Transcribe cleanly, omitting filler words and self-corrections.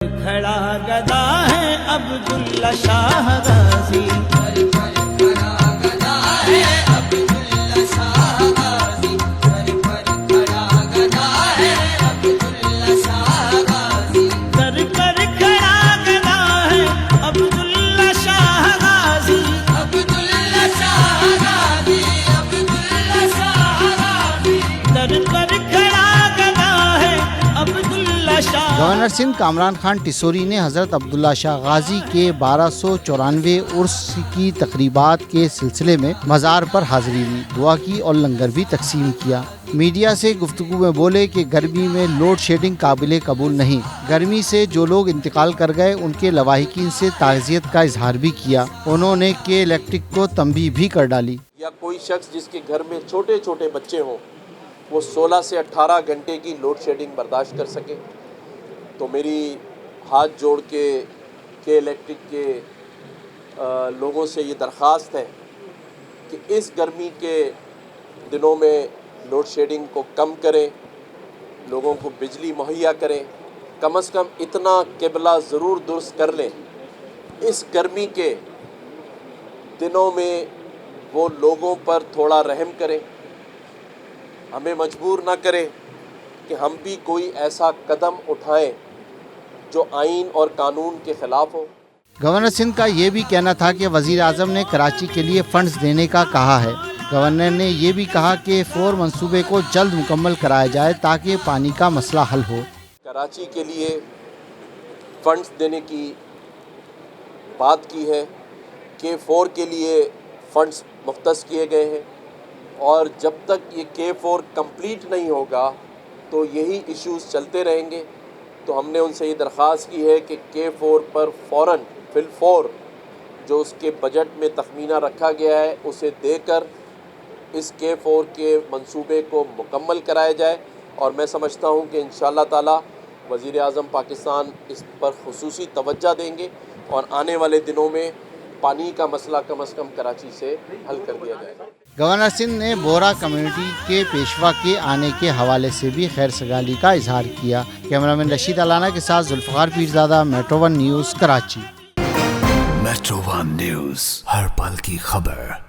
کھڑا گدا ہے عبداللہ شاہ غازی، گورنر سندھ کامران خان ٹیسوری نے حضرت عبداللہ شاہ غازی کے 1294 عرس کی تقریبات کے سلسلے میں مزار پر حاضری دی، دعا کی اور لنگر بھی تقسیم کیا۔ میڈیا سے گفتگو میں بولے کہ گرمی میں لوڈ شیڈنگ قابل قبول نہیں، گرمی سے جو لوگ انتقال کر گئے ان کے لواحقین سے تعزیت کا اظہار بھی کیا۔ انہوں نے کہ الیکٹرک کو تنبیہ بھی کر ڈالی۔ یا کوئی شخص جس کے گھر میں چھوٹے چھوٹے بچے ہوں وہ 16 سے 18 گھنٹے کی لوڈ شیڈنگ برداشت کر سکے، تو میری ہاتھ جوڑ کے الیکٹرک کے لوگوں سے یہ درخواست ہے کہ اس گرمی کے دنوں میں لوڈ شیڈنگ کو کم کریں، لوگوں کو بجلی مہیا کریں، کم از کم اتنا قبلہ ضرور درست کر لیں اس گرمی کے دنوں میں، وہ لوگوں پر تھوڑا رحم کریں، ہمیں مجبور نہ کریں کہ ہم بھی کوئی ایسا قدم اٹھائیں جو آئین اور قانون کے خلاف ہو۔ گورنر سندھ کا یہ بھی کہنا تھا کہ وزیر اعظم نے کراچی کے لیے فنڈز دینے کا کہا ہے۔ گورنر نے یہ بھی کہا کہ 4 منصوبے کو جلد مکمل کرایا جائے تاکہ پانی کا مسئلہ حل ہو۔ کراچی کے لیے فنڈز دینے کی بات کی ہے، K4 کے لیے فنڈز مختص کیے گئے ہیں، اور جب تک یہ K4 کمپلیٹ نہیں ہوگا تو یہی ایشوز چلتے رہیں گے۔ تو ہم نے ان سے یہ درخواست کی ہے کہ K4 پر فوراً فی الفور جو اس کے بجٹ میں تخمینہ رکھا گیا ہے اسے دے کر اس K4 کے منصوبے کو مکمل کرایا جائے، اور میں سمجھتا ہوں کہ انشاءاللہ تعالی وزیر اعظم پاکستان اس پر خصوصی توجہ دیں گے اور آنے والے دنوں میں پانی کا مسئلہ کم از کم کراچی سے حل کر دیا جائے گا۔ گورنر سندھ نے بورا کمیونٹی کے پیشوا کے آنے کے حوالے سے بھی خیر سگالی کا اظہار کیا۔ کیمرامین رشید علانہ کے ساتھ Zulfiqar Pirzada, Metro 1 news, Karachi. Metro 1 news, ہر پل کی خبر۔